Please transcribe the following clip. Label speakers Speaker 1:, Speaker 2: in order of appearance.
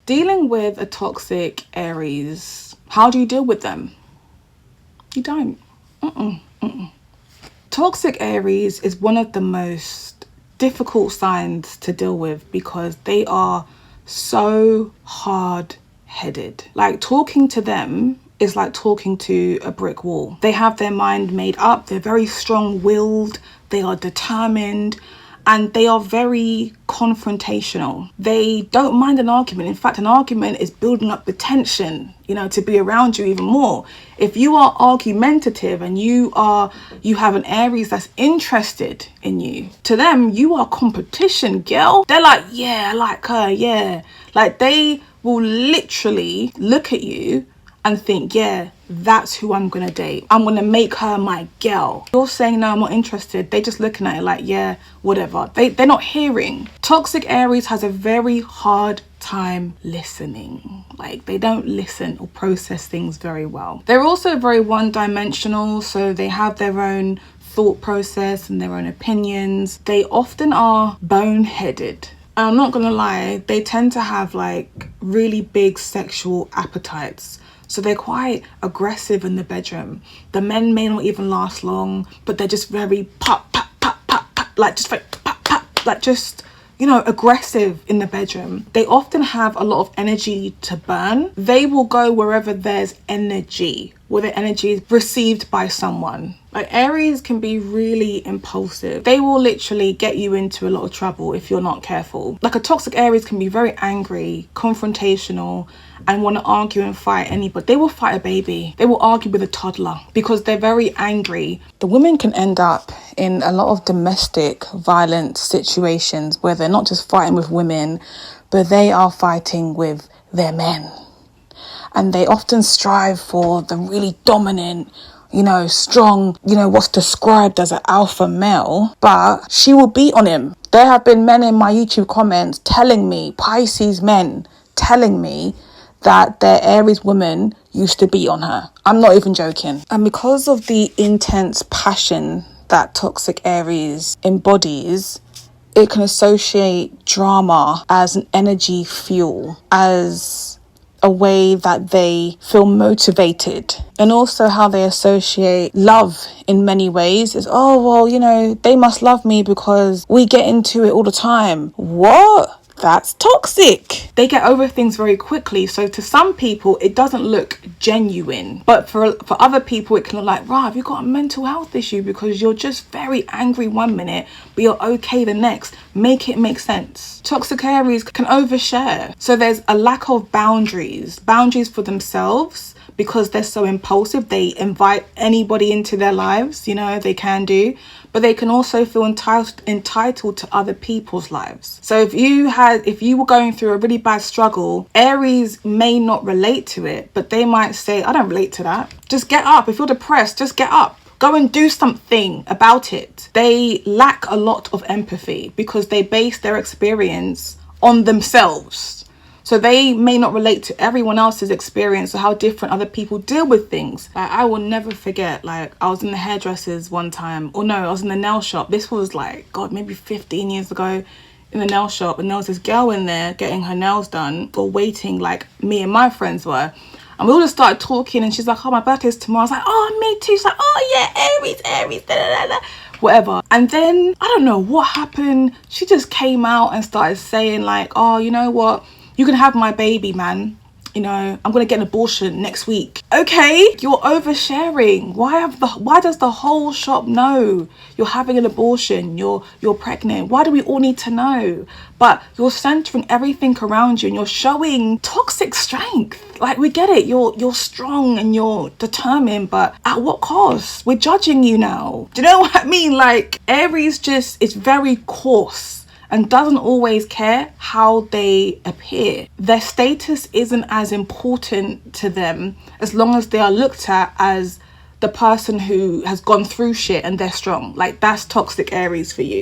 Speaker 1: Dealing with a toxic Aries, how do you deal with them? You don't. Toxic Aries is one of the most difficult signs to deal with because they are so hard-headed. Like, talking to them is like talking to a brick wall. They have their mind made up. They're very strong-willed. They are determined. And they are very confrontational. They don't mind an argument. In fact, an argument is building up the tension, to be around you even more. If you are argumentative and you have an Aries that's interested in you, to them, you are competition, girl. They're like, yeah, I like her, yeah. Like, they will literally look at you and think, yeah, that's who I'm gonna date. I'm gonna make her my girl. You're saying, no, I'm not interested. They're just looking at it like, yeah, whatever. They're not hearing. Toxic Aries has a very hard time listening. Like, they don't listen or process things very well. They're also very one-dimensional, so they have their own thought process and their own opinions. They often are boneheaded. I'm not gonna lie, they tend to have like really big sexual appetites. So they're quite aggressive in the bedroom. The men may not even last long, but they're just very pop, pop, pop, pop, pop, like just like pop, pop, like just, aggressive in the bedroom. They often have a lot of energy to burn. They will go wherever there's energy, where the energy is received by someone. Like, Aries can be really impulsive. They will literally get you into a lot of trouble if you're not careful. Like, a toxic Aries can be very angry, confrontational, and want to argue and fight anybody. They will fight a baby. They will argue with a toddler because they're very angry. The women can end up in a lot of domestic violence situations where they're not just fighting with women, but they are fighting with their men. And they often strive for the really dominant, strong, what's described as an alpha male, but she will beat on him. There have been men in my YouTube comments telling me, Pisces men telling me, that their Aries woman used to beat on her. I'm not even joking. And because of the intense passion that toxic Aries embodies, it can associate drama as an energy fuel, as a way that they feel motivated. And also how they associate love in many ways is, they must love me because we get into it all the time. What? That's toxic. They get over things very quickly. So to some people, it doesn't look genuine. But for other people, it can look like, right, have you got a mental health issue? Because you're just very angry one minute, but you're okay the next. Make it make sense. Toxic Aries can overshare. So there's a lack of boundaries for themselves. Because they're so impulsive, they invite anybody into their lives, they can do. But they can also feel entitled to other people's lives. So if you were going through a really bad struggle, Aries may not relate to it, but they might say, I don't relate to that. Just get up. If you're depressed, just get up. Go and do something about it. They lack a lot of empathy because they base their experience on themselves. So they may not relate to everyone else's experience or how different other people deal with things. Like, I will never forget, like, I was in the hairdressers one time. I was in the nail shop. This was like, God, maybe 15 years ago in the nail shop. And there was this girl in there getting her nails done or waiting like me and my friends were. And we all just started talking and she's like, oh, my birthday's tomorrow. I was like, oh, me too. She's like, oh, yeah, Aries, da, da, da, da. Whatever. And then, I don't know what happened. She just came out and started saying like, oh, you know what? You can have my baby, man. I'm going to get an abortion next week. Okay, you're oversharing. Why does the whole shop know you're having an abortion? You're pregnant. Why do we all need to know? But you're centering everything around you and you're showing toxic strength. Like, we get it. You're strong and you're determined, but at what cost? We're judging you now. Do you know what I mean? Like, Aries is very coarse and doesn't always care how they appear. Their status isn't as important to them as long as they are looked at as the person who has gone through shit and they're strong. Like, that's toxic Aries for you.